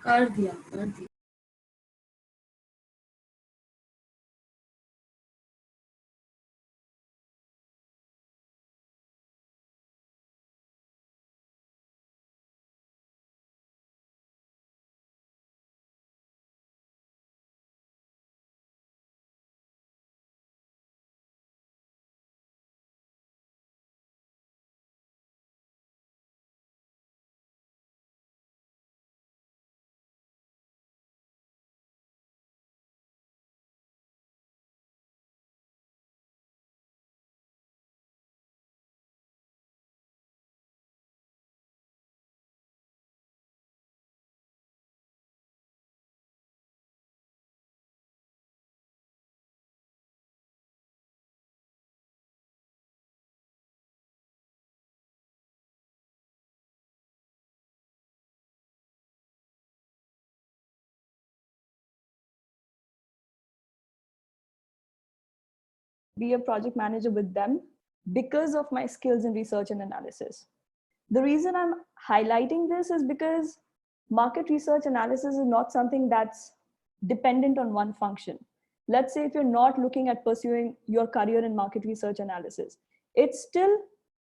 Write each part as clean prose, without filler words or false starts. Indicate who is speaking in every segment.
Speaker 1: कर दिया कर दिया
Speaker 2: be a project manager with them because of my skills in research and analysis. The reason I'm highlighting this is because market research analysis is not something that's dependent on one function. Let's say if you're not looking at pursuing your career in market research analysis, it's still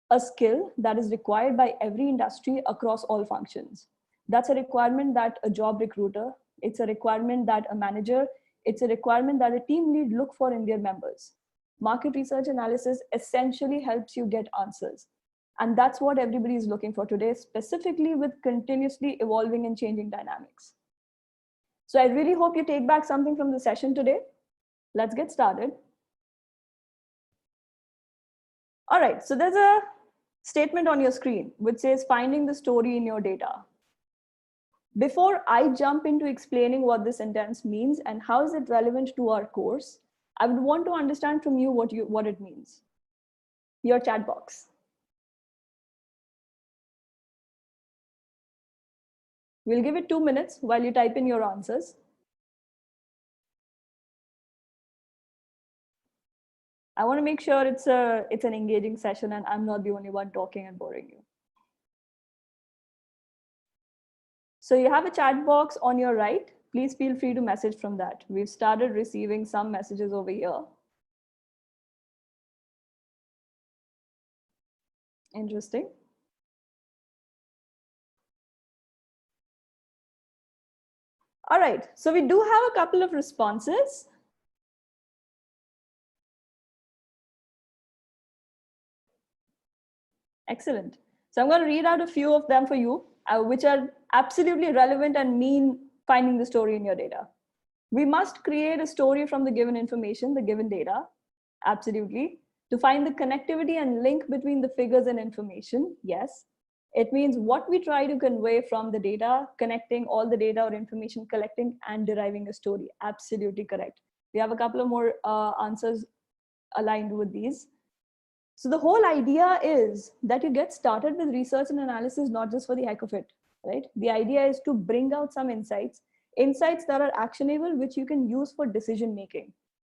Speaker 2: a skill that is required by every industry across all functions. That's a requirement that a job recruiter, it's a requirement that a manager, it's a requirement that a team lead look for in their members. Market research analysis essentially helps you get answers. And that's what everybody is looking for today, specifically with continuously evolving and changing dynamics. So I really hope you take back something from the session today. Let's get started. All right, so there's a statement on your screen which says finding the story in your data. Before I jump into explaining what this sentence means and how is it relevant to our course, I would want to understand from you what it means. Your chat box. We'll give it 2 minutes while you type in your answers. I want to make sure it's an engaging session and I'm not the only one talking and boring you. So you have a chat box on your right. Please feel free to message from that. We've started receiving some messages over here. Interesting. All right, so we do have a couple of responses. Excellent. So I'm going to read out a few of them for you, which are absolutely relevant and mean finding the story in your data. We must create a story from the given information, the given data. Absolutely. To find the connectivity and link between the figures and information, yes. It means what we try to convey from the data, connecting all the data or information, collecting and deriving a story. Absolutely correct. We have a couple of more answers aligned with these. So the whole idea is that you get started with research and analysis, not just for the heck of it, right? The idea is to bring out some insights that are actionable, which you can use for decision making.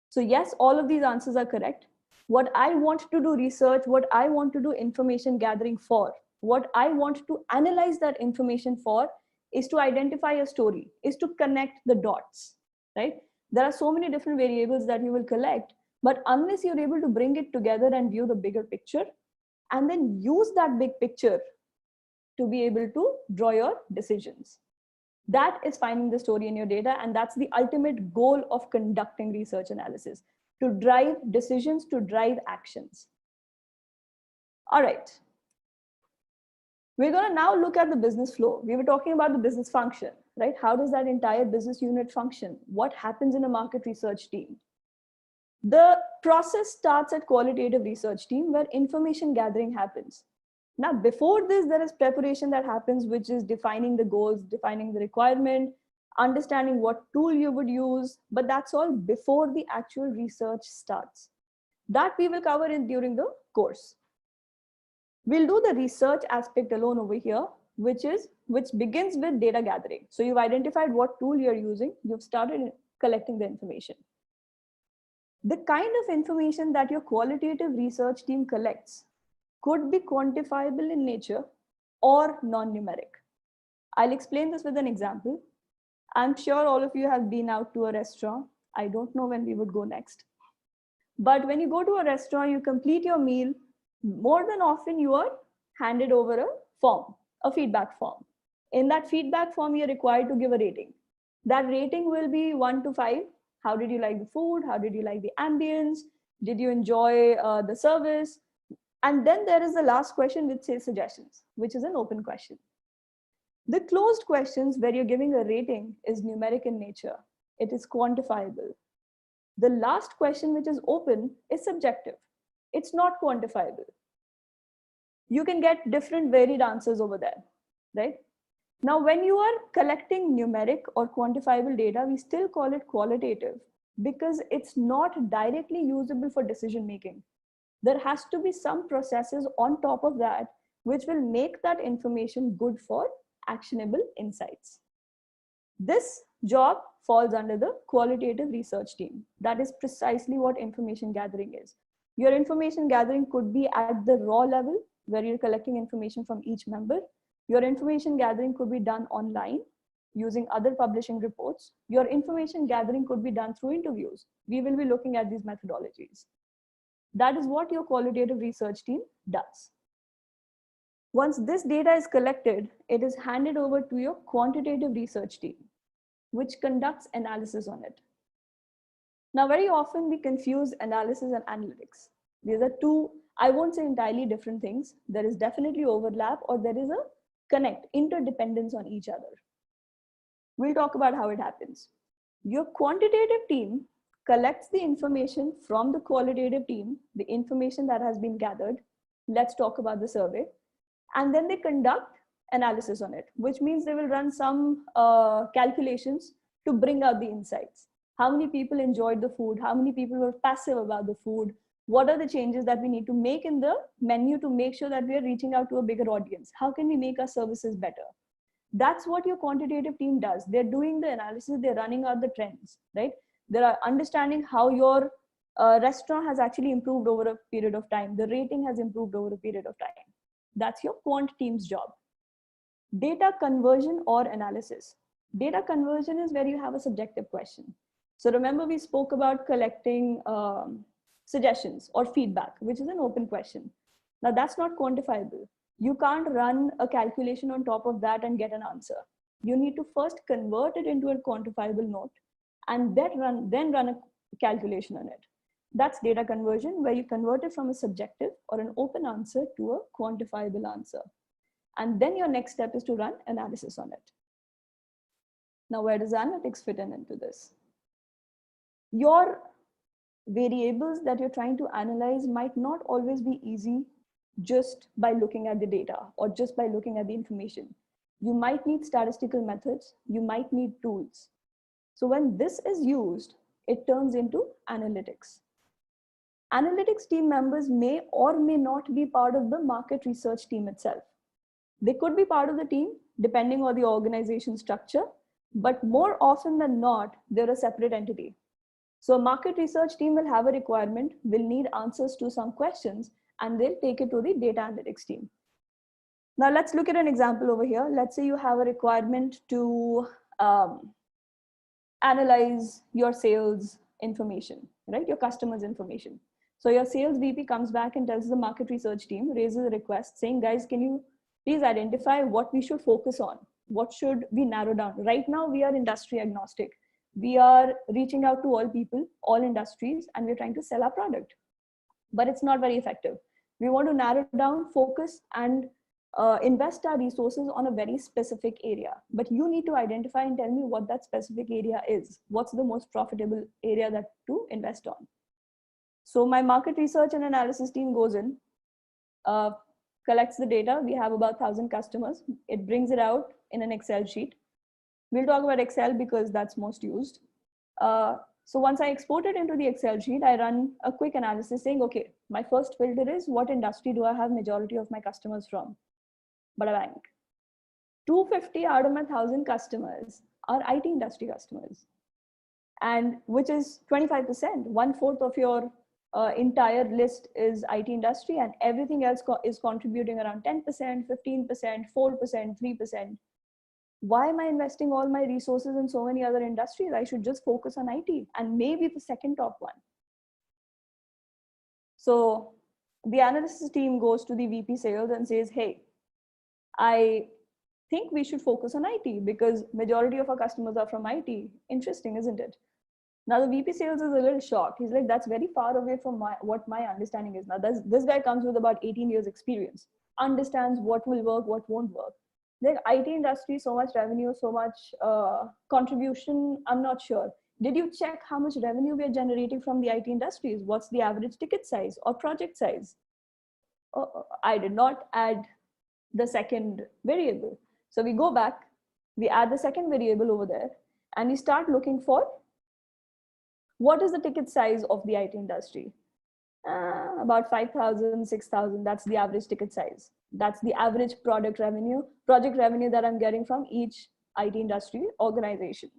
Speaker 2: So yes, all of these answers are correct. What I want to do research, what I want to do information gathering for, what I want to analyze that information for is to identify a story, is to connect the dots, right? There are so many different variables that you will collect, but unless you're able to bring it together and view the bigger picture, and then use that big picture to be able to draw your decisions. That is finding the story in your data, and that's the ultimate goal of conducting research analysis, to drive decisions, to drive actions. All right. We're going to now look at the business flow. We were talking about the business function, right? How does that entire business unit function? What happens in a market research team? The process starts at qualitative research team where information gathering happens. Now, before this, there is preparation that happens, which is defining the goals, defining the requirement, understanding what tool you would use, but that's all before the actual research starts. That we will cover during the course. We'll do the research aspect alone over here, which begins with data gathering. So you've identified what tool you're using, you've started collecting the information. The kind of information that your qualitative research team collects could be quantifiable in nature or non-numeric. I'll explain this with an example. I'm sure all of you have been out to a restaurant. I don't know when we would go next. But when you go to a restaurant, you complete your meal, more than often you are handed over a form, a feedback form. In that feedback form, you're required to give a rating. That rating will be 1 to 5. How did you like the food? How did you like the ambience? Did you enjoy the service? And then there is the last question, which says suggestions, which is an open question. The closed questions where you're giving a rating is numeric in nature. It is quantifiable. The last question, which is open, is subjective. It's not quantifiable. You can get different varied answers over there, right? Now, when you are collecting numeric or quantifiable data, we still call it qualitative because it's not directly usable for decision making. There has to be some processes on top of that which will make that information good for actionable insights. This job falls under the qualitative research team. That is precisely what information gathering is. Your information gathering could be at the raw level where you're collecting information from each member. Your information gathering could be done online using other publishing reports. Your information gathering could be done through interviews. We will be looking at these methodologies. That is what your qualitative research team does. Once this data is collected, it is handed over to your quantitative research team, which conducts analysis on it. Now, very often we confuse analysis and analytics. These are two, I won't say entirely different things. There is definitely overlap or there is a connect, interdependence on each other. We'll talk about how it happens. Your quantitative team collects the information from the qualitative team, the information that has been gathered. Let's talk about the survey. And then they conduct analysis on it, which means they will run some calculations to bring out the insights. How many people enjoyed the food? How many people were passive about the food? What are the changes that we need to make in the menu to make sure that we are reaching out to a bigger audience? How can we make our services better? That's what your quantitative team does. They're doing the analysis, they're running out the trends, right? They're understanding how your restaurant has actually improved over a period of time. The rating has improved over a period of time. That's your quant team's job. Data conversion or analysis. Data conversion is where you have a subjective question. So remember we spoke about collecting suggestions or feedback, which is an open question. Now that's not quantifiable. You can't run a calculation on top of that and get an answer. You need to first convert it into a quantifiable note and then run a calculation on it. That's data conversion, where you convert it from a subjective or an open answer to a quantifiable answer. And then your next step is to run analysis on it. Now, where does analytics fit into this? Your variables that you're trying to analyze might not always be easy just by looking at the data or just by looking at the information. You might need statistical methods, you might need tools. So when this is used, it turns into analytics. Analytics team members may or may not be part of the market research team itself. They could be part of the team depending on the organization structure, but more often than not, they're a separate entity. So a market research team will have a requirement, will need answers to some questions, and they'll take it to the data analytics team. Now let's look at an example over here. Let's say you have a requirement to analyze your sales information, right? Your customers' information. So your sales VP comes back and tells the market research team, raises a request saying, guys, can you please identify what we should focus on? What should we narrow down? Right now, we are industry agnostic. We are reaching out to all people, all industries, and we're trying to sell our product. But it's not very effective. We want to narrow down, focus, and invest our resources on a very specific area. But you need to identify and tell me what that specific area is. What's the most profitable area that to invest on? So my market research and analysis team goes in, collects the data. We have about 1,000 customers. It brings it out in an Excel sheet. We'll talk about Excel because that's most used. So once I export it into the Excel sheet, I run a quick analysis saying, okay, my first filter is what industry do I have majority of my customers from? Bada bank. 250 out of my 1,000 customers are IT industry customers, and which is 25%. 1/4 of your entire list is IT industry, and everything else is contributing around 10%, 15%, 4%, 3%. Why am I investing all my resources in so many other industries? I should just focus on IT and maybe the second top one. So the analysis team goes to the VP sales and says, hey, I think we should focus on IT because majority of our customers are from IT. Interesting, isn't it? Now the VP sales is a little shocked. He's like, that's very far away from what my understanding is. Now this guy comes with about 18 years experience, understands what will work, what won't work. The IT industry, so much revenue, so much contribution, I'm not sure. Did you check how much revenue we are generating from the IT industries? What's the average ticket size or project size? I did not add the second variable. So we go back, we add the second variable over there, and we start looking for what is the ticket size of the IT industry? About 5,000, 6,000, that's the average ticket size. That's the average project revenue that I'm getting from each IT industry organization.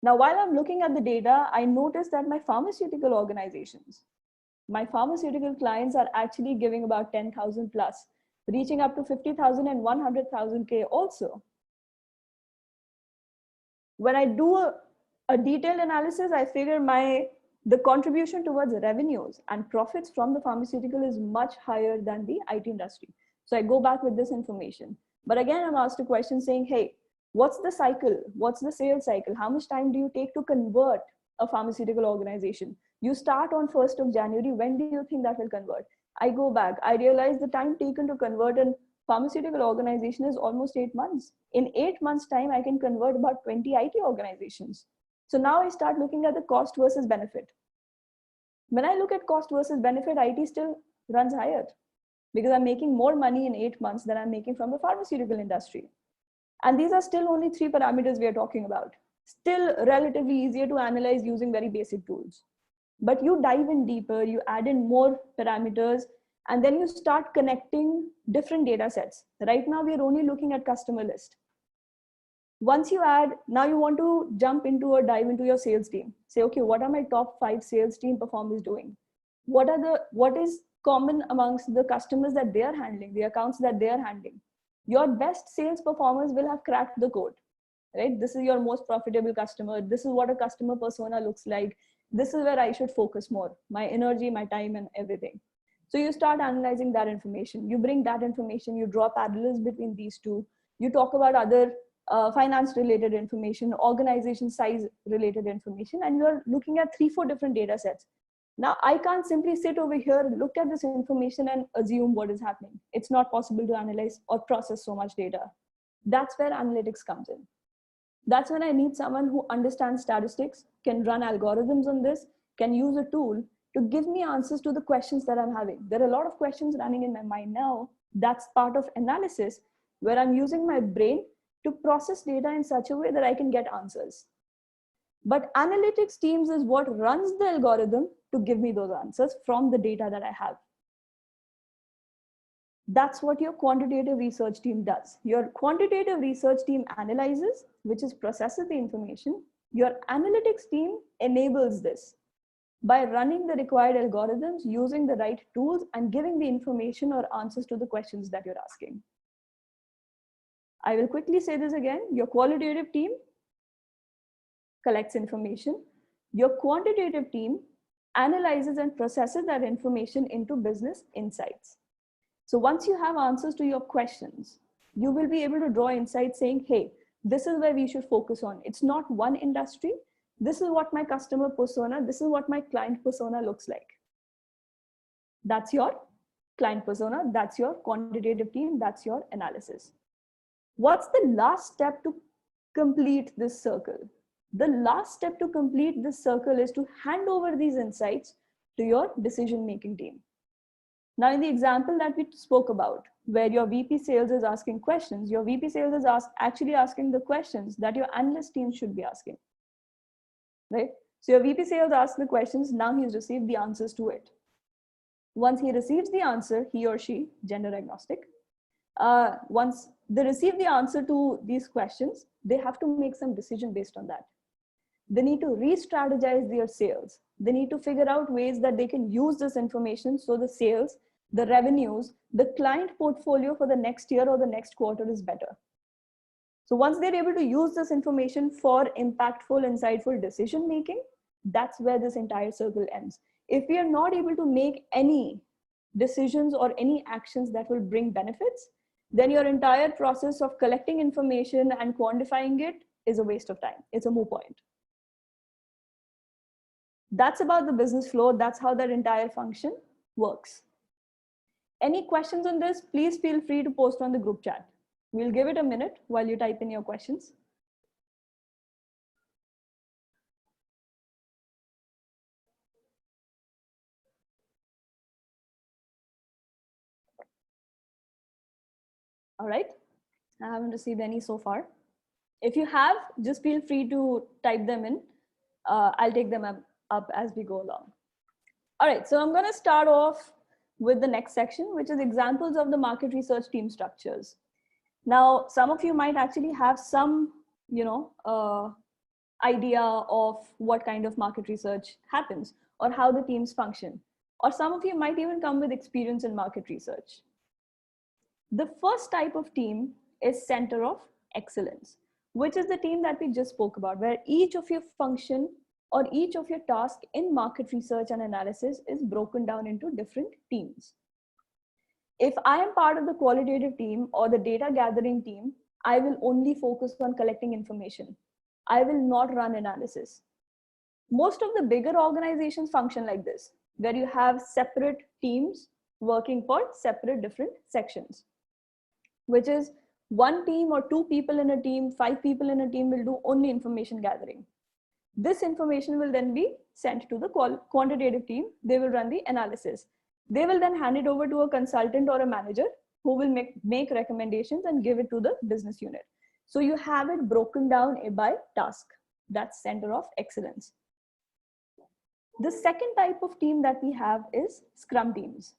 Speaker 2: Now, while I'm looking at the data, I noticed that my pharmaceutical organizations, my pharmaceutical clients are actually giving about 10,000 plus, reaching up to 50,000 and 100,000 K also. When I do a detailed analysis, I figure the contribution towards revenues and profits from the pharmaceutical is much higher than the IT industry. So I go back with this information. But again, I'm asked a question saying, hey, what's the cycle? What's the sales cycle? How much time do you take to convert a pharmaceutical organization? You start on 1st of January. When do you think that will convert? I go back. I realize the time taken to convert a pharmaceutical organization is almost 8 months. In 8 months' time, I can convert about 20 IT organizations. So now I start looking at the cost versus benefit. When I look at cost versus benefit, IT still runs higher because I'm making more money in 8 months than I'm making from the pharmaceutical industry. And these are still only 3 parameters we are talking about. Still relatively easier to analyze using very basic tools. But you dive in deeper, you add in more parameters, and then you start connecting different data sets. Right now, we're only looking at customer list. Once you add, now you want to jump into or dive into your sales team. Say, okay, what are my top 5 sales team performers doing? What is common amongst the customers that they are handling, the accounts that they are handling? Your best sales performers will have cracked the code, right? This is your most profitable customer. This is what a customer persona looks like. This is where I should focus more, my energy, my time, and everything. So you start analyzing that information. You bring that information, you draw parallels between these two. You talk about other finance related information, organization size related information, and you're looking at 3-4 different data sets. Now, I can't simply sit over here, look at this information and assume what is happening. It's not possible to analyze or process so much data. That's where analytics comes in. That's when I need someone who understands statistics, can run algorithms on this, can use a tool to give me answers to the questions that I'm having. There are a lot of questions running in my mind now. That's part of analysis where I'm using my brain to process data in such a way that I can get answers. But analytics teams is what runs the algorithm to give me those answers from the data that I have. That's what your quantitative research team does. Your quantitative research team analyzes, which is processes the information. Your analytics team enables this by running the required algorithms, using the right tools, and giving the information or answers to the questions that you're asking. I will quickly say this again. Your qualitative team collects information. Your quantitative team analyzes and processes that information into business insights. So once you have answers to your questions, you will be able to draw insights saying, hey, this is where we should focus on. It's not one industry. This is what my customer persona, this is what my client persona looks like. That's your client persona. That's your quantitative team. That's your analysis. What's the last step to complete this circle? The last step to complete this circle is to hand over these insights to your decision-making team. Now, in the example that we spoke about, where your VP sales is asking questions, your VP sales is actually asking the questions that your analyst team should be asking, right? So your VP sales asks the questions, now he's received the answers to it. Once he receives the answer, he or she, gender agnostic, once they receive the answer to these questions, they have to make some decision based on that. They need to re-strategize their sales. They need to figure out ways that they can use this information so the sales, the revenues, the client portfolio for the next year or the next quarter is better. So once they're able to use this information for impactful, insightful decision making, that's where this entire circle ends. If we are not able to make any decisions or any actions that will bring benefits, then your entire process of collecting information and quantifying it is a waste of time. It's a moot point. That's about the business flow. That's how that entire function works. Any questions on this, please feel free to post on the group chat. We'll give it a minute while you type in your questions. All right, I haven't received any so far. If you have, just feel free to type them in. I'll take them up as we go along. All right, so I'm going to start off with the next section, which is examples of the market research team structures. Now, some of you might actually have some, idea of what kind of market research happens or how the teams function. Or some of you might even come with experience in market research. The first type of team is center of excellence, which is the team that we just spoke about, where each of your function or each of your task in market research and analysis is broken down into different teams. If I am part of the qualitative team or the data gathering team, I will only focus on collecting information. I will not run analysis. Most of the bigger organizations function like this, where you have separate teams working for separate different sections, which is one team or two people in a team, 5 people in a team will do only information gathering. This information will then be sent to the quantitative team. They will run the analysis. They will then hand it over to a consultant or a manager who will make recommendations and give it to the business unit. So you have it broken down by task. That's center of excellence. The second type of team that we have is Scrum teams.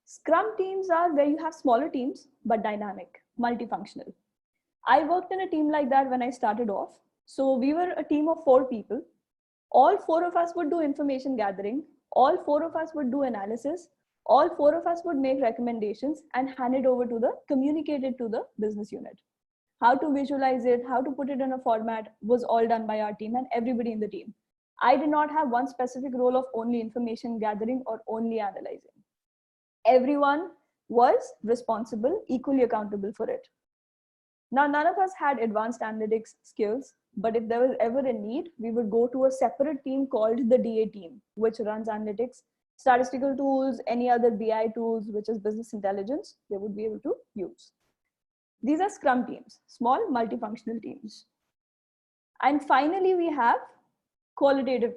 Speaker 2: Scrum teams are where you have smaller teams, but dynamic, multifunctional. I worked in a team like that when I started off. So we were a team of 4 people. All 4 of us would do information gathering. All 4 of us would do analysis. All 4 of us would make recommendations and hand it over to communicate it to the business unit. How to visualize it, how to put it in a format was all done by our team and everybody in the team. I did not have one specific role of only information gathering or only analyzing. Everyone was responsible, equally accountable for it. Now, none of us had advanced analytics skills, but if there was ever a need, we would go to a separate team called the DA team, which runs analytics, statistical tools, any other BI tools, which is business intelligence, they would be able to use. These are Scrum teams, small multifunctional teams. And finally, we have qualitative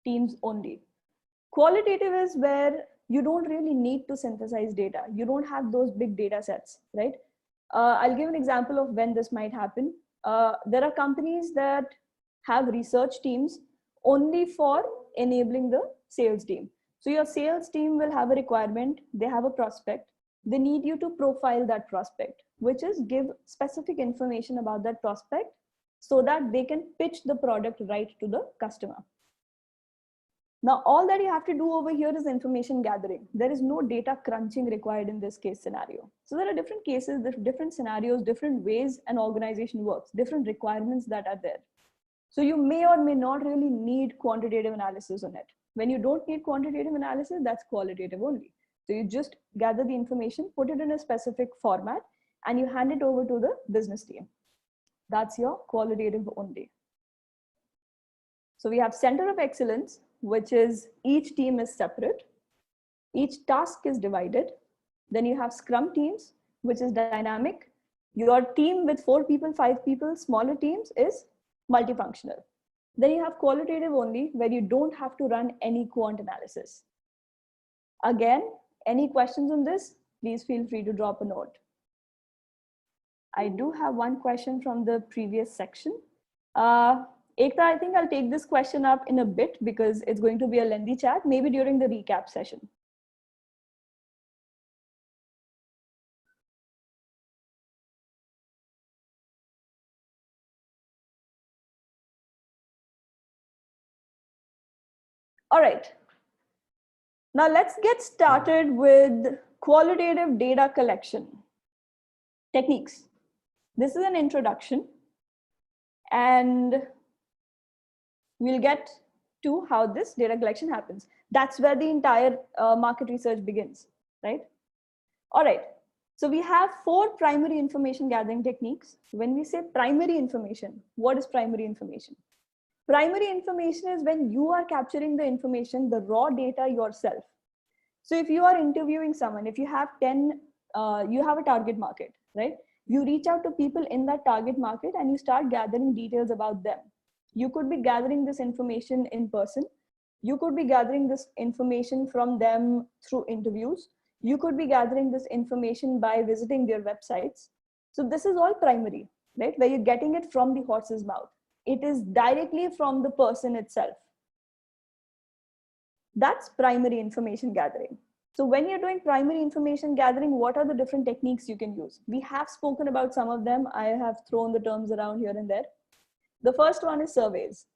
Speaker 2: teams only. Qualitative is where you don't really need to synthesize data. You don't have those big data sets, right? I'll give an example of when this might happen. There are companies that have research teams only for enabling the sales team. So your sales team will have a requirement, they have a prospect, they need you to profile that prospect, which is give specific information about that prospect so that they can pitch the product right to the customer. Now, all that you have to do over here is information gathering. There is no data crunching required in this case scenario. So there are different cases, different scenarios, different ways an organization works, different requirements that are there. So you may or may not really need quantitative analysis on it. When you don't need quantitative analysis, that's qualitative only. So you just gather the information, put it in a specific format, and you hand it over to the business team. That's your qualitative only. So we have center of excellence, which is each team is separate. Each task is divided. Then you have Scrum teams, which is dynamic. Your team with 4 people, 5 people, smaller teams is multifunctional. Then you have qualitative only, where you don't have to run any quant analysis. Again, any questions on this, please feel free to drop a note. I do have one question from the previous section. Ekta, I think I'll take this question up in a bit because it's going to be a lengthy chat, maybe during the recap session. All right. Now let's get started with qualitative data collection techniques. This is an introduction, and we'll get to how this data collection happens. That's where the entire market research begins, right? All right. So we have 4 primary information gathering techniques. When we say primary information, what is primary information? Primary information is when you are capturing the information, the raw data yourself. So if you are interviewing someone, if you have you have a target market, right? You reach out to people in that target market and you start gathering details about them. You could be gathering this information in person. You could be gathering this information from them through interviews. You could be gathering this information by visiting their websites. So this is all primary, right? Where you're getting it from the horse's mouth. It is directly from the person itself. That's primary information gathering. So when you're doing primary information gathering, what are the different techniques you can use? We have spoken about some of them. I have thrown the terms around here and there. The first one is surveys.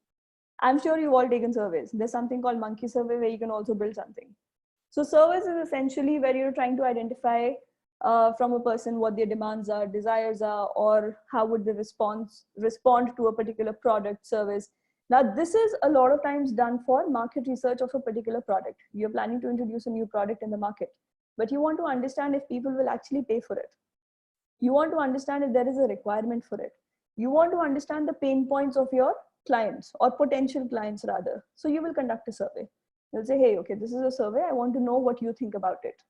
Speaker 2: I'm sure you've all taken surveys. There's something called monkey survey where you can also build something. So surveys is essentially where you're trying to identify from a person what their demands are, desires are, or how would they respond to a particular product, service. Now, this is a lot of times done for market research of a particular product. You're planning to introduce a new product in the market, but you want to understand if people will actually pay for it. You want to understand if there is a requirement for it. You want to understand the pain points of your clients or potential clients rather. So you will conduct a survey. You'll say, hey, okay, this is a survey. I want to know what you think about it.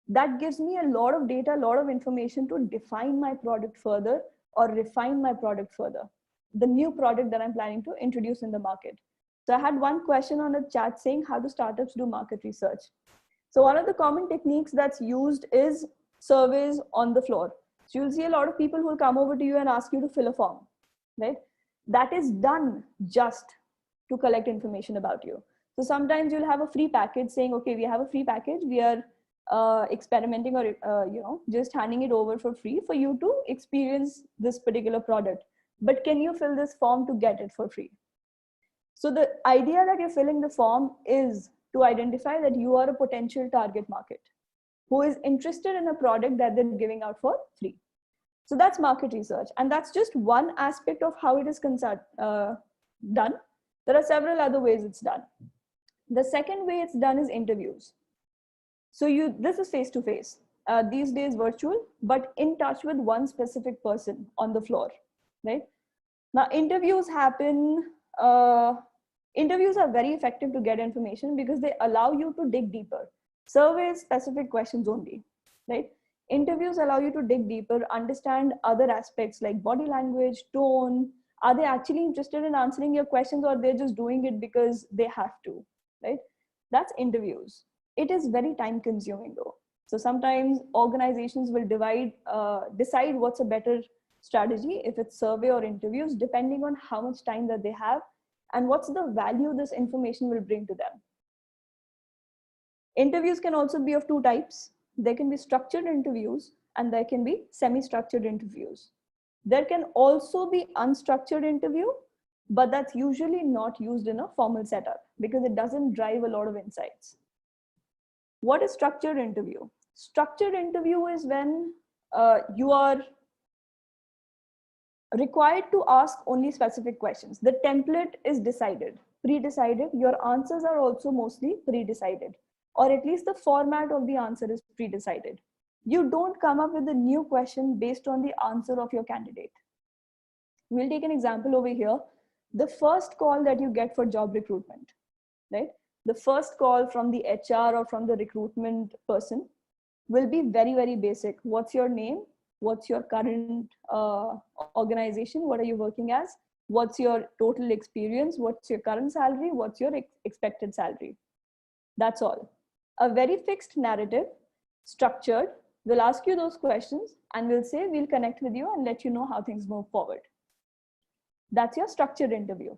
Speaker 2: That gives me a lot of data, a lot of information to define my product further or refine my product further. The new product that I'm planning to introduce in the market. So I had one question on a chat saying, how do startups do market research? So one of the common techniques that's used is surveys on the floor. So you'll see a lot of people who will come over to you and ask you to fill a form, right? That is done just to collect information about you. So sometimes you'll have a free package saying, okay, we have a free package. We are experimenting or just handing it over for free for you to experience this particular product. But can you fill this form to get it for free? So the idea that you're filling the form is to identify that you are a potential target market who is interested in a product that they're giving out for free. So that's market research. And that's just one aspect of how it is done. There are several other ways it's done. The second way it's done is interviews. So this is face-to-face. These days virtual, but in touch with one specific person on the floor, right? Now interviews happen, interviews are very effective to get information because they allow you to dig deeper. Surveys, specific questions only, right? Interviews allow you to dig deeper, understand other aspects like body language, tone. Are they actually interested in answering your questions or they're just doing it because they have to, right? That's interviews. It is very time consuming though. So sometimes organizations will decide what's a better strategy, if it's survey or interviews, depending on how much time that they have and what's the value this information will bring to them. Interviews can also be of 2 types. There can be structured interviews and there can be semi-structured interviews. There can also be unstructured interview, but that's usually not used in a formal setup because it doesn't drive a lot of insights. What is structured interview? Structured interview is when you are required to ask only specific questions. The template is decided, pre-decided. Your answers are also mostly pre-decided, or at least the format of the answer is pre-decided. You don't come up with a new question based on the answer of your candidate. We'll take an example over here. The first call that you get for job recruitment, right? The first call from the HR or from the recruitment person will be very, very basic. What's your name? What's your current organization? What are you working as? What's your total experience? What's your current salary? What's your expected salary? That's all. A very fixed narrative, structured, will ask you those questions and will say, we'll connect with you and let you know how things move forward. That's your structured interview.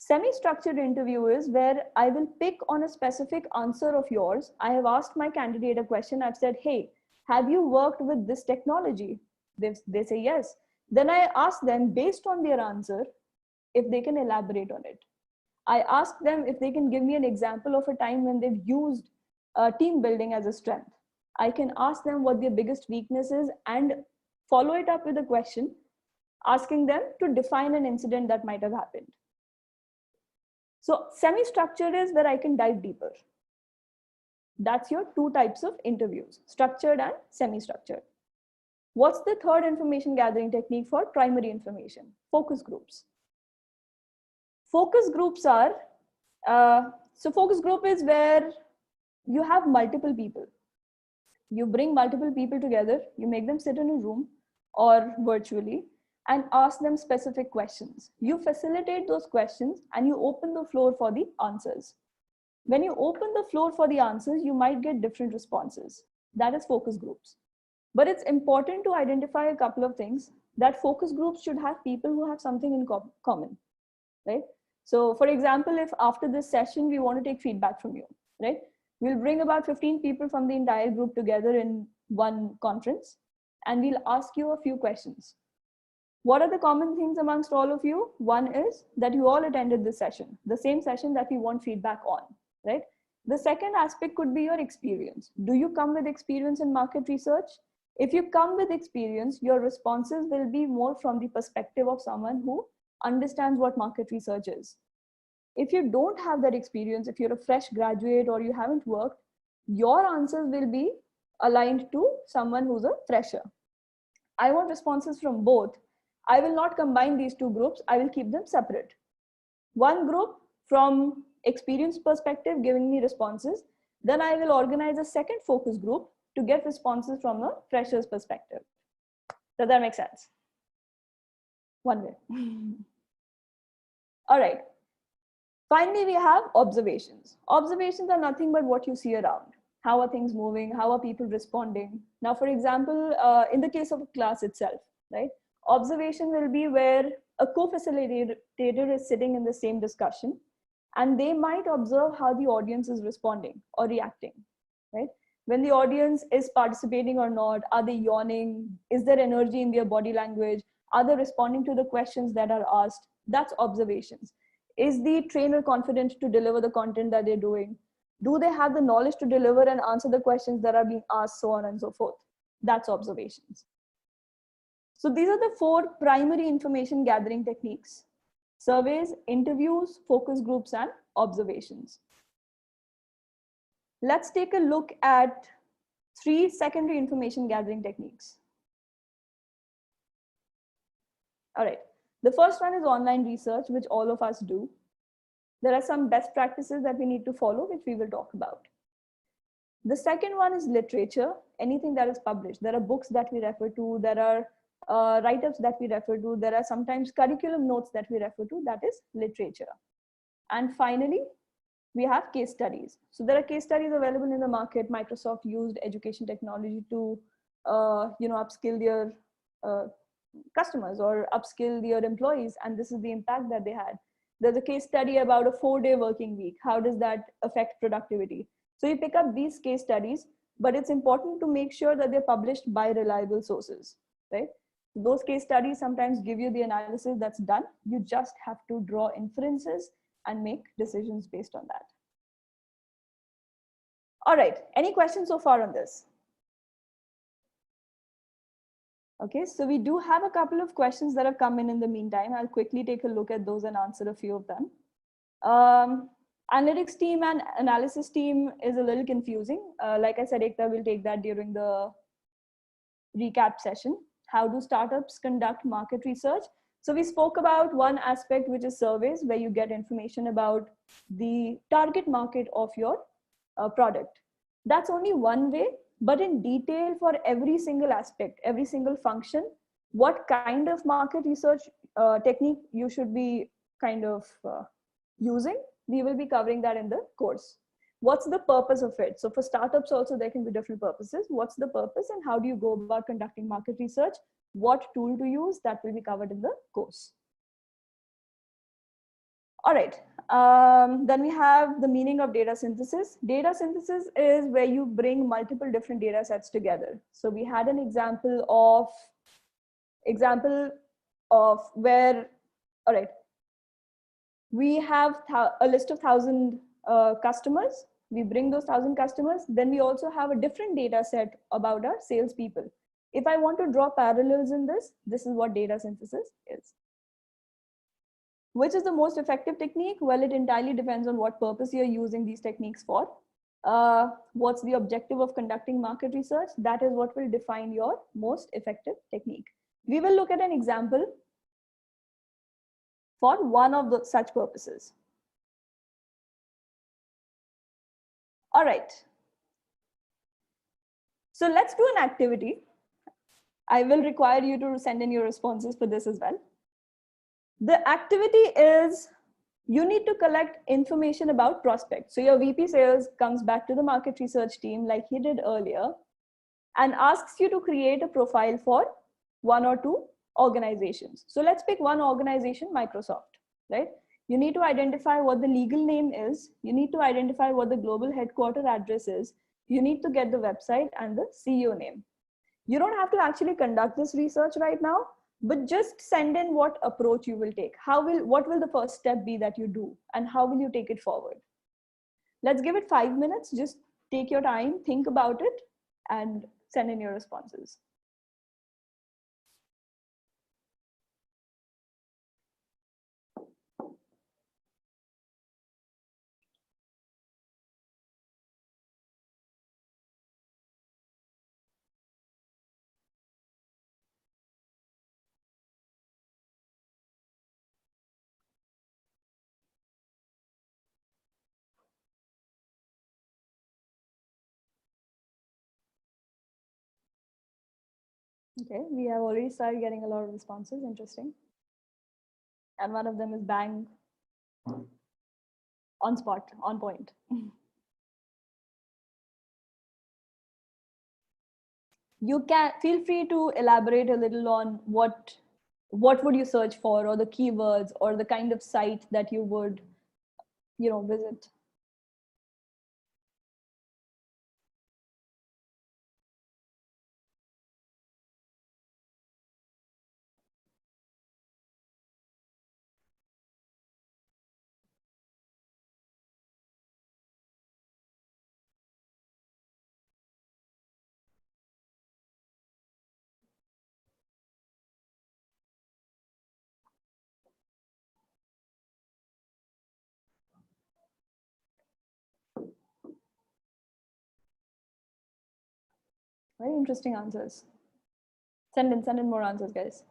Speaker 2: Semi-structured interview is where I will pick on a specific answer of yours. I have asked my candidate a question. I've said, hey, have you worked with this technology? They say yes. Then I ask them based on their answer, if they can elaborate on it. I ask them if they can give me an example of a time when they've used team building as a strength. I can ask them what their biggest weakness is and follow it up with a question, asking them to define an incident that might have happened. So semi-structured is where I can dive deeper. That's your two types of interviews, structured and semi-structured. What's the third information gathering technique for primary information? Focus groups. Focus groups are, so focus group is where you have multiple people. You bring multiple people together, you make them sit in a room or virtually and ask them specific questions. You facilitate those questions and you open the floor for the answers. When you open the floor for the answers, you might get different responses. That is focus groups. But it's important to identify a couple of things, that focus groups should have people who have something in common, right? So for example, if after this session, we want to take feedback from you, right? We'll bring about 15 people from the entire group together in one conference, and we'll ask you a few questions. What are the common things amongst all of you? One is that you all attended this session, the same session that we want feedback on, right? The second aspect could be your experience. Do you come with experience in market research? If you come with experience, your responses will be more from the perspective of someone who understands what market research is. If you don't have that experience, if you're a fresh graduate or you haven't worked, your answers will be aligned to someone who's a fresher. I want responses from both. I will not combine these two groups. I will keep them separate. One group from experience perspective giving me responses. Then I will organize a second focus group to get responses from a fresher's perspective. Does that make sense? One way. All right. Finally, we have observations. Observations are nothing but what you see around. How are things moving? How are people responding? Now, for example, in the case of a class itself, right? Observation will be where a co-facilitator is sitting in the same discussion, and they might observe how the audience is responding or reacting, right? When the audience is participating or not, are they yawning? Is there energy in their body language? Are they responding to the questions that are asked? That's observations. Is the trainer confident to deliver the content that they're doing? Do they have the knowledge to deliver and answer the questions that are being asked, so on and so forth? That's observations. So these are the four primary information gathering techniques: surveys, interviews, focus groups, and observations. Let's take a look at 3 secondary information gathering techniques. All right. The first one is online research, which all of us do. There are some best practices that we need to follow, which we will talk about. The second one is literature, anything that is published. There are books that we refer to, there are write-ups that we refer to, there are sometimes curriculum notes that we refer to, that is literature. And finally, we have case studies. So there are case studies available in the market. Microsoft used education technology to upskill their customers or upskill their employees, and this is the impact that they had. There's a case study about a 4-day working week. How does that affect productivity? So you pick up these case studies, but it's important to make sure that they're published by reliable sources, right? Those case studies sometimes give you the analysis that's done. You just have to draw inferences and make decisions based on that. All right, any questions so far on this? Okay, so we do have a couple of questions that have come in the meantime. I'll quickly take a look at those and answer a few of them. Analytics team and analysis team is a little confusing. Like I said, Ekta will take that during the recap session. How do startups conduct market research? So we spoke about one aspect, which is surveys, where you get information about the target market of your product. That's only one way, but in detail for every single aspect, every single function, what kind of market research technique you should be kind of using, we will be covering that in the course. What's the purpose of it? So for startups also, there can be different purposes. What's the purpose and how do you go about conducting market research? What tool to use? That will be covered in the course. All right, then we have the meaning of data synthesis. Data synthesis is where you bring multiple different data sets together. So we had an example of where, all right, we have a list of 1,000 customers. We bring those 1,000 customers. Then we also have a different data set about our salespeople. If I want to draw parallels in this, this is what data synthesis is. Which is the most effective technique? Well, it entirely depends on what purpose you're using these techniques for. What's the objective of conducting market research? That is what will define your most effective technique. We will look at an example for one of the such purposes. All right. So let's do an activity. I will require you to send in your responses for this as well. The activity is you need to collect information about prospects. So your VP sales comes back to the market research team like he did earlier and asks you to create a profile for one or two organizations. So let's pick one organization, Microsoft, right? You need to identify what the legal name is. You need to identify what the global headquarter address is. You need to get the website and the CEO name. You don't have to actually conduct this research right now, but just send in what approach you will take. What will the first step be that you do, and how will you take it forward? Let's give it 5 minutes. Just take your time, think about it, and send in your responses. Okay, we have already started getting a lot of responses. Interesting. And one of them is bang on spot, on point. You can feel free to elaborate a little on what would you search for, or the keywords, or the kind of site that you would, visit. Very interesting answers. Send in more answers, guys.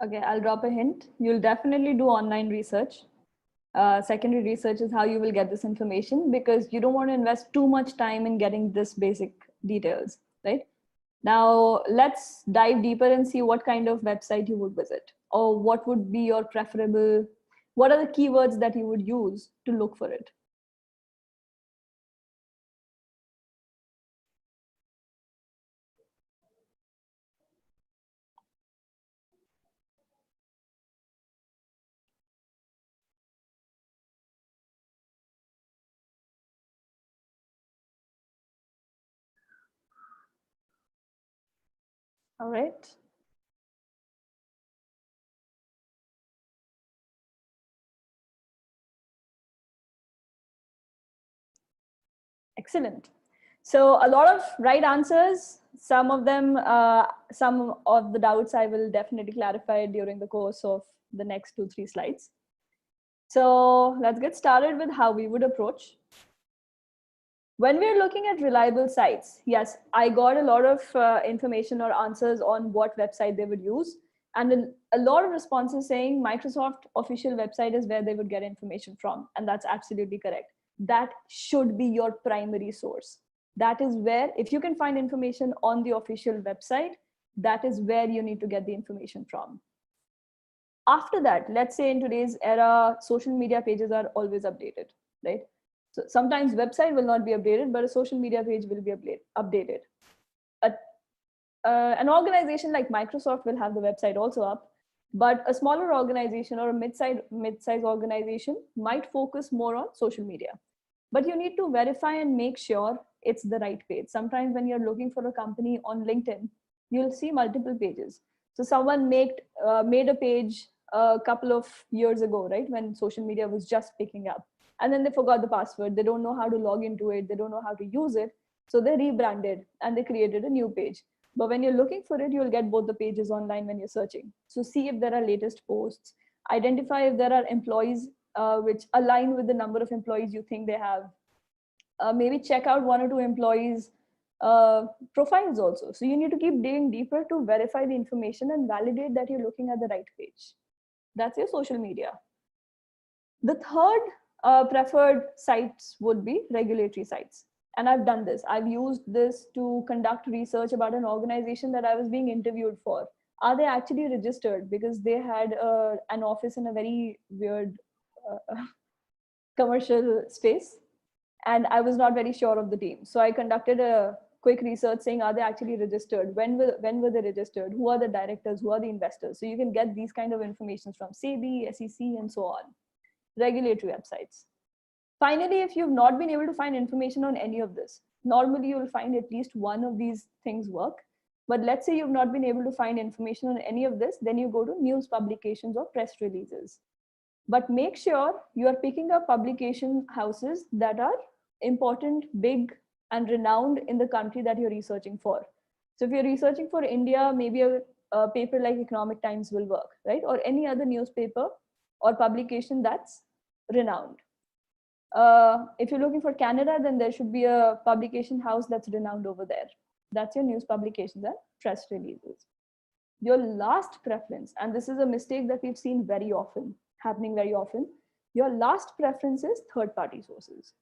Speaker 2: Okay, I'll drop a hint. You'll definitely do online research. Secondary research is how you will get this information, because you don't want to invest too much time in getting this basic details, right? Now, let's dive deeper and see what kind of website you would visit, or what would be your preferable, what are the keywords that you would use to look for it? All right. Excellent. So a lot of right answers. Some of them, some of the doubts I will definitely clarify during the course of the next 2-3 slides. So let's get started with how we would approach. When we're looking at reliable sites, yes, I got a lot of information or answers on what website they would use. And a lot of responses saying Microsoft official website is where they would get information from. And that's absolutely correct. That should be your primary source. That is where, if you can find information on the official website, that is where you need to get the information from. After that, let's say in today's era, social media pages are always updated, right? So sometimes website will not be updated, but a social media page will be updated. A, an organization like Microsoft will have the website also up, but a smaller organization or a mid-size organization might focus more on social media. But you need to verify and make sure it's the right page. Sometimes when you're looking for a company on LinkedIn, you'll see multiple pages. So someone made a page a couple of years ago, right, when social media was just picking up, and then they forgot the password. They don't know how to log into it. They don't know how to use it. So they rebranded and they created a new page. But when you're looking for it, you'll get both the pages online when you're searching. So see if there are latest posts, identify if there are employees which align with the number of employees you think they have. Maybe check out one or two employees profiles also. So you need to keep digging deeper to verify the information and validate that you're looking at the right page. That's your social media. The third preferred sites would be regulatory sites. And I've done this. I've used this to conduct research about an organization that I was being interviewed for. Are they actually registered? Because they had an office in a very weird commercial space. And I was not very sure of the team. So I conducted a quick research saying, are they actually registered? When were they registered? Who are the directors? Who are the investors? So you can get these kind of information from SEBI, SEC, and so on. Regulatory websites. Finally, if you've not been able to find information on any of this, normally you'll find at least one of these things work. But let's say you've not been able to find information on any of this, then you go to news publications or press releases. But make sure you are picking up publication houses that are important, big, and renowned in the country that you're researching for. So if you're researching for India, maybe a paper like Economic Times will work, right? Or any other newspaper or publication that's renowned. If you're looking for Canada, then there should be a publication house that's renowned over there. That's your news publications and press releases. Your last preference, and this is a mistake that we've seen happening very often, your last preference is third-party sources.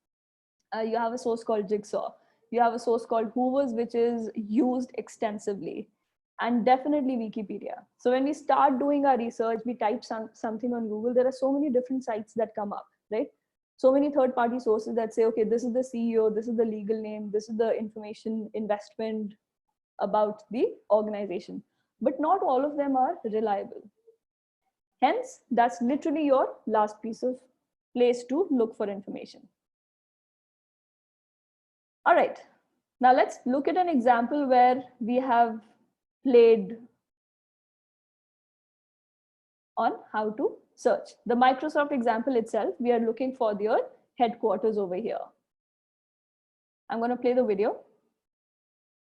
Speaker 2: You have a source called Jigsaw. You have a source called Hoovers, which is used extensively, and definitely Wikipedia. So when we start doing our research, we type something on Google, there are so many different sites that come up, right? So many third-party sources that say, okay, this is the CEO, this is the legal name, this is the information investment about the organization. But not all of them are reliable. Hence, that's literally your last place to look for information. All right, now let's look at an example where we have played on how to search. The Microsoft example itself, we are looking for their headquarters over here. I'm going to play the video.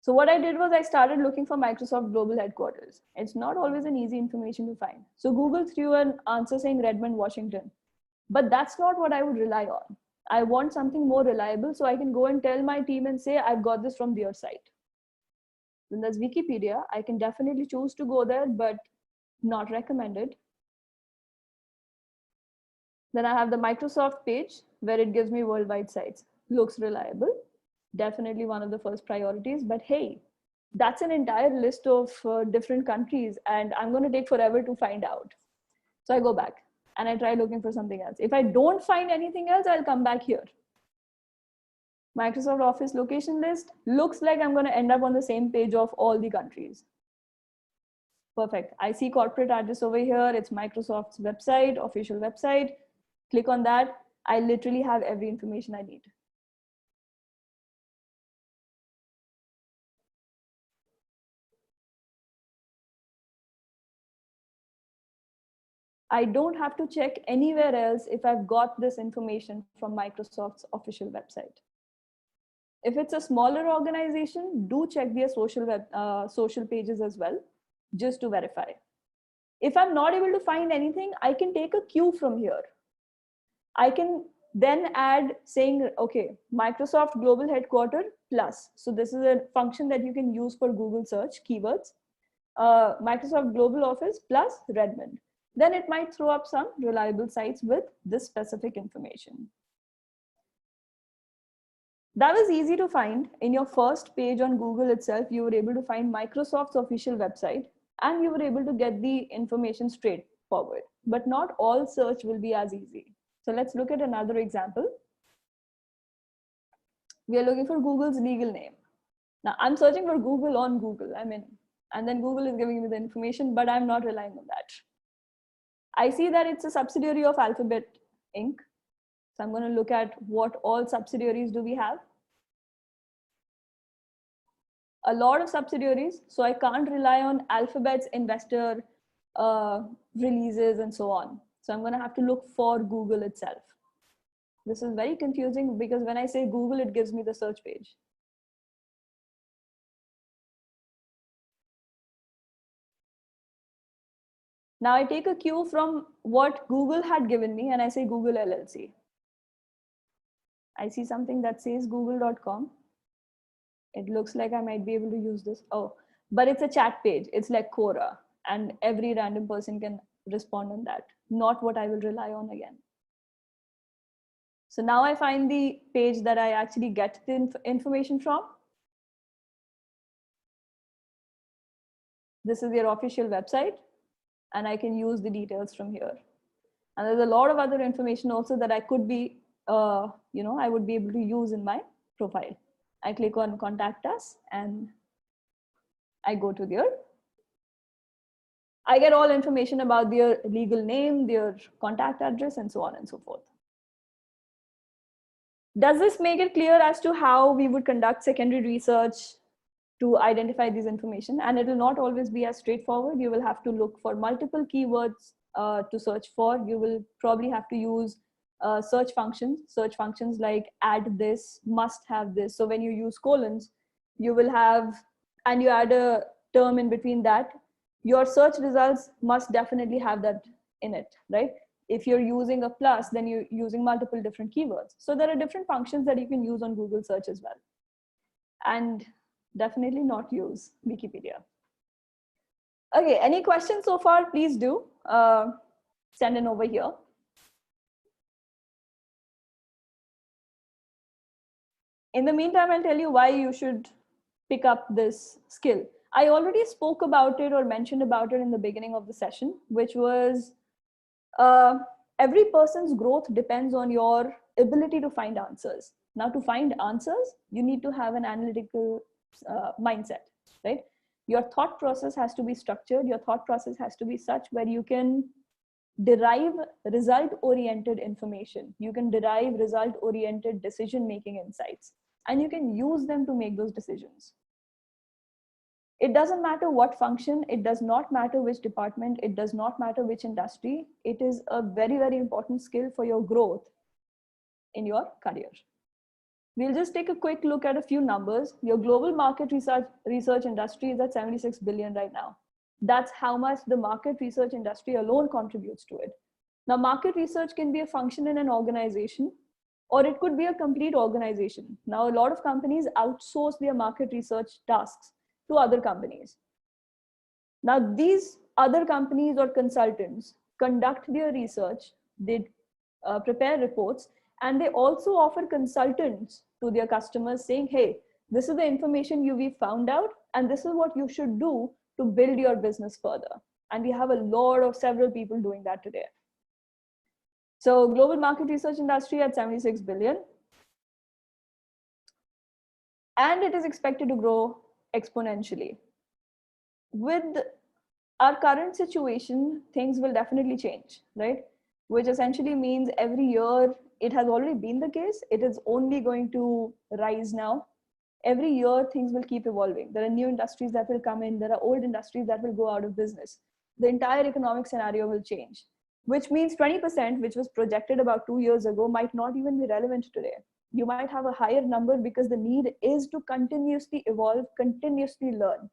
Speaker 2: So what I did was I started looking for Microsoft global headquarters. It's not always an easy information to find. So Google threw an answer saying Redmond, Washington. But that's not what I would rely on. I want something more reliable so I can go and tell my team and say, I've got this from their site. Then there's Wikipedia. I can definitely choose to go there, but not recommended. Then I have the Microsoft page where it gives me worldwide sites. Looks reliable. Definitely one of the first priorities, but hey, that's an entire list of different countries and I'm going to take forever to find out. So I go back and I try looking for something else. If I don't find anything else, I'll come back here. Microsoft Office location list looks like I'm going to end up on the same page of all the countries. Perfect. I see corporate address over here. It's Microsoft's website, official website. Click on that. I literally have every information I need. I don't have to check anywhere else if I've got this information from Microsoft's official website. If it's a smaller organization, do check their social pages as well, just to verify. If I'm not able to find anything, I can take a cue from here. I can then add saying, okay, Microsoft Global Headquarters plus. So this is a function that you can use for Google search keywords. Microsoft Global Office plus Redmond. Then it might throw up some reliable sites with this specific information. That was easy to find. In your first page on Google itself, you were able to find Microsoft's official website and you were able to get the information straight. forward, but not all search will be as easy. So let's look at another example. We are looking for Google's legal name. Now I'm searching for Google on Google, and then Google is giving me the information, but I'm not relying on that. I see that it's a subsidiary of Alphabet Inc. So I'm going to look at what all subsidiaries do we have. A lot of subsidiaries, so I can't rely on Alphabet's investor releases and so on. So I'm going to have to look for Google itself. This is very confusing because when I say Google, it gives me the search page. Now I take a cue from what Google had given me and I say Google LLC. I see something that says google.com. It looks like I might be able to use this. Oh, but it's a chat page. It's like Quora, and every random person can respond on that. Not what I will rely on again. So now I find the page that I actually get the information from. This is their official website, and I can use the details from here. And there's a lot of other information also that I could be, I would be able to use in my profile. I click on contact us and I go to there. I get all information about their legal name, their contact address, and so on and so forth. Does this make it clear as to how we would conduct secondary research to identify this information? And it will not always be as straightforward. You will have to look for multiple keywords to search for. You will probably have to use search functions like add this, must have this. So when you use colons, you will have, and you add a term in between that, your search results must definitely have that in it, right? If you're using a plus, then you're using multiple different keywords. So there are different functions that you can use on Google search as well. And definitely not use Wikipedia. Okay, any questions so far? Please do send in over here. In the meantime, I'll tell you why you should pick up this skill. I already spoke about it or mentioned about it in the beginning of the session, which was every person's growth depends on your ability to find answers. Now, to find answers, you need to have an analytical mindset, right? Your thought process has to be structured. Your thought process has to be such where you can derive result-oriented information. You can derive result-oriented decision-making insights, and you can use them to make those decisions. It doesn't matter what function, it does not matter which department, it does not matter which industry. It is a very, very important skill for your growth in your career. We'll just take a quick look at a few numbers. Your global market research industry is at 76 billion right now. That's how much the market research industry alone contributes to it. Now, market research can be a function in an organization, or it could be a complete organization. Now, a lot of companies outsource their market research tasks to other companies. Now, these other companies or consultants conduct their research, they prepare reports, and they also offer consultants to their customers saying, hey, this is the information we found out, and this is what you should do to build your business further. And we have a lot of several people doing that today. So global market research industry at 76 billion. And it is expected to grow exponentially. With our current situation, things will definitely change, right? Which essentially means every year, it has already been the case, it is only going to rise now. Every year, things will keep evolving. There are new industries that will come in, there are old industries that will go out of business. The entire economic scenario will change, which means 20%, which was projected about 2 years ago, might not even be relevant today. You might have a higher number because the need is to continuously evolve, continuously learn.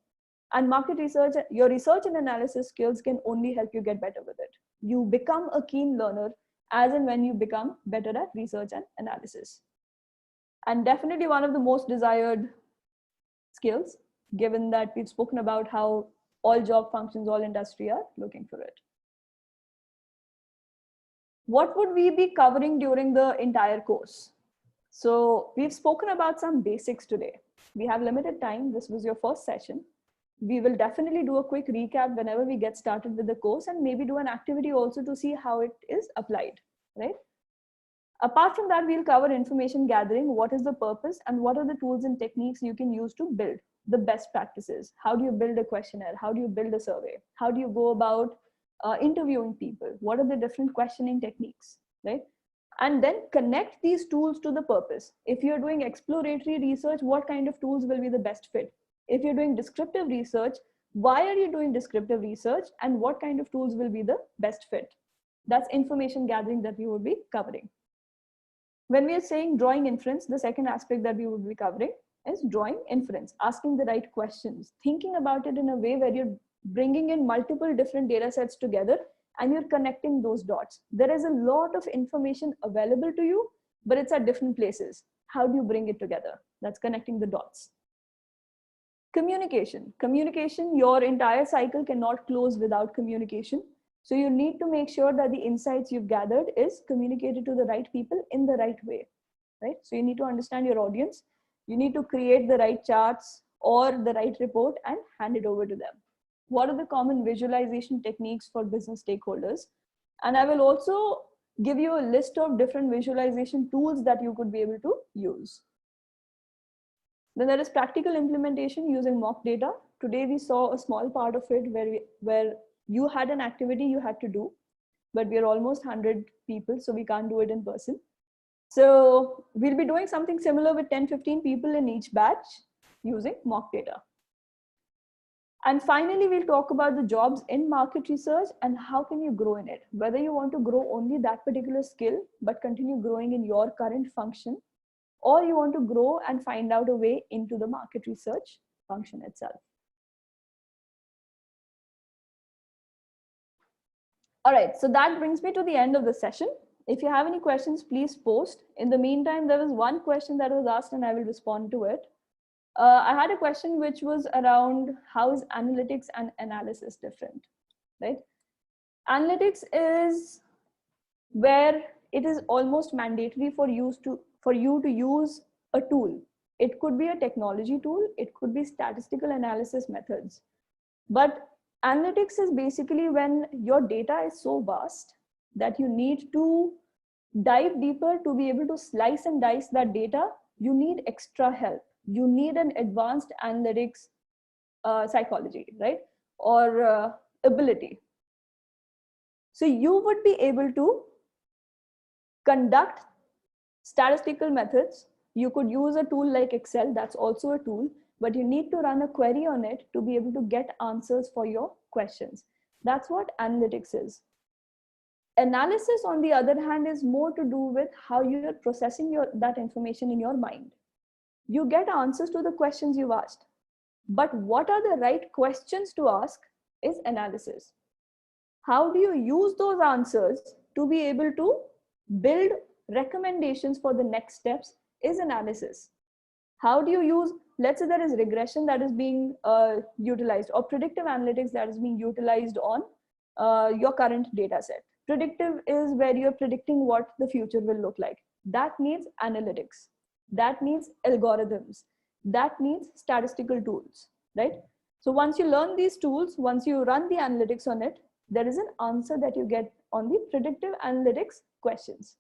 Speaker 2: And market research, your research and analysis skills can only help you get better with it. You become a keen learner as and when you become better at research and analysis. And definitely one of the most desired skills, given that we've spoken about how all job functions, all industry are looking for it. What would we be covering during the entire course? So we've spoken about some basics today. We have limited time. This was your first session. We will definitely do a quick recap whenever we get started with the course, and maybe do an activity also to see how it is applied, right? Apart from that, we'll cover information gathering, what is the purpose, and what are the tools and techniques you can use to build the best practices. How do you build a questionnaire? How do you build a survey? How do you go about interviewing people? What are the different questioning techniques, right? And then connect these tools to the purpose. If you're doing exploratory research, what kind of tools will be the best fit? If you're doing descriptive research, why are you doing descriptive research, and what kind of tools will be the best fit? That's information gathering that we will be covering. When we are saying drawing inference, the second aspect that we would be covering is drawing inference, asking the right questions, thinking about it in a way where you're bringing in multiple different data sets together and you're connecting those dots. There is a lot of information available to you, but it's at different places. How do you bring it together? That's connecting the dots. Communication. Communication, your entire cycle cannot close without communication. So you need to make sure that the insights you've gathered is communicated to the right people in the right way, right? So you need to understand your audience. You need to create the right charts or the right report and hand it over to them. What are the common visualization techniques for business stakeholders? And I will also give you a list of different visualization tools that you could be able to use. Then there is practical implementation using mock data. Today we saw a small part of it where you had an activity you had to do, but we are almost 100 people, so we can't do it in person. So we'll be doing something similar with 10-15 people in each batch using mock data. And finally, we'll talk about the jobs in market research and how can you grow in it. Whether you want to grow only that particular skill, but continue growing in your current function, or you want to grow and find out a way into the market research function itself. All right, so that brings me to the end of the session. If you have any questions, please post. In the meantime, there was one question that was asked and I will respond to it. I had a question which was around how is analytics and analysis different, right? Analytics is where it is almost mandatory for you to use a tool. It could be a technology tool, it could be statistical analysis methods. But analytics is basically when your data is so vast that you need to dive deeper to be able to slice and dice that data. You need extra help. You need an advanced analytics psychology, right? Or ability. So you would be able to conduct statistical methods. You could use a tool like Excel, that's also a tool, but you need to run a query on it to be able to get answers for your questions. That's what analytics is. Analysis, on the other hand, is more to do with how you're processing that information in your mind. You get answers to the questions you've asked, but what are the right questions to ask is analysis. How do you use those answers to be able to build recommendations for the next steps is analysis. How do you use, let's say there is regression that is being utilized, or predictive analytics that is being utilized on your current data set. Predictive is where you're predicting what the future will look like. That needs analytics. That needs algorithms. That needs statistical tools, right? So once you learn these tools, once you run the analytics on it, there is an answer that you get on the predictive analytics questions.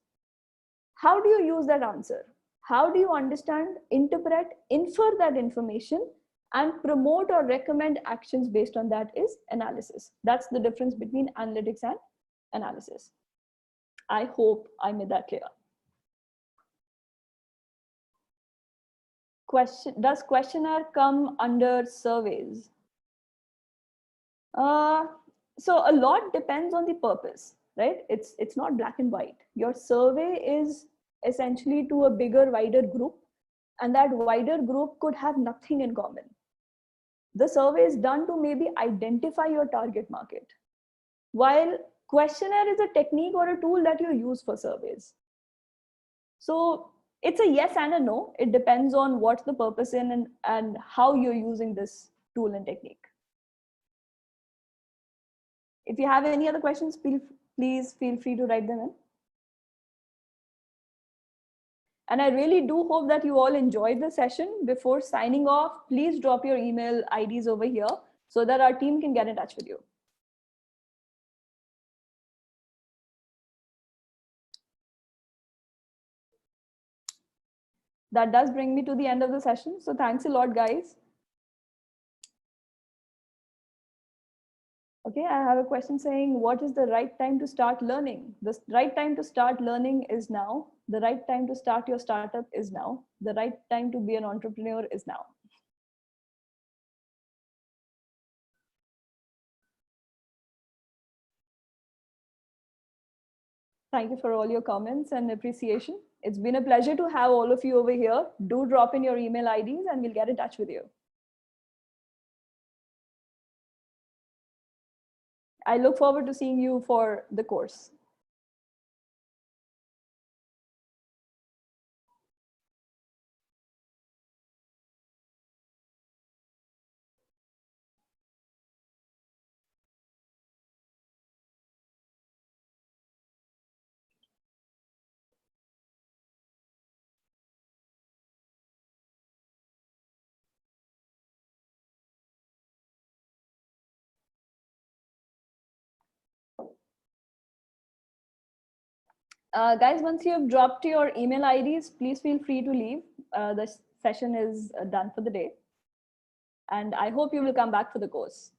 Speaker 2: How do you use that answer? How do you understand, interpret, infer that information, and promote or recommend actions based on that is analysis. That's the difference between analytics and analysis. I hope I made that clear. Does questionnaire come under surveys? So a lot depends on the purpose, right? It's not black and white. Your survey is essentially to a bigger, wider group, and that wider group could have nothing in common. The survey is done to maybe identify your target market, while questionnaire is a technique or a tool that you use for surveys. So it's a yes and a no. It depends on what the purpose is and how you're using this tool and technique. If you have any other questions, please feel free to write them in. And I really do hope that you all enjoyed the session. Before signing off, please drop your email IDs over here. so that our team can get in touch with you. That does bring me to the end of the session. So thanks a lot, guys. Okay, I have a question saying, what is the right time to start learning? The right time to start learning is now. The right time to start your startup is now. The right time to be an entrepreneur is now. Thank you for all your comments and appreciation. It's been a pleasure to have all of you over here. Do drop in your email IDs and we'll get in touch with you. I look forward to seeing you for the course. Guys, once you have dropped your email IDs, please feel free to leave. The session is done for the day. And I hope you will come back for the course.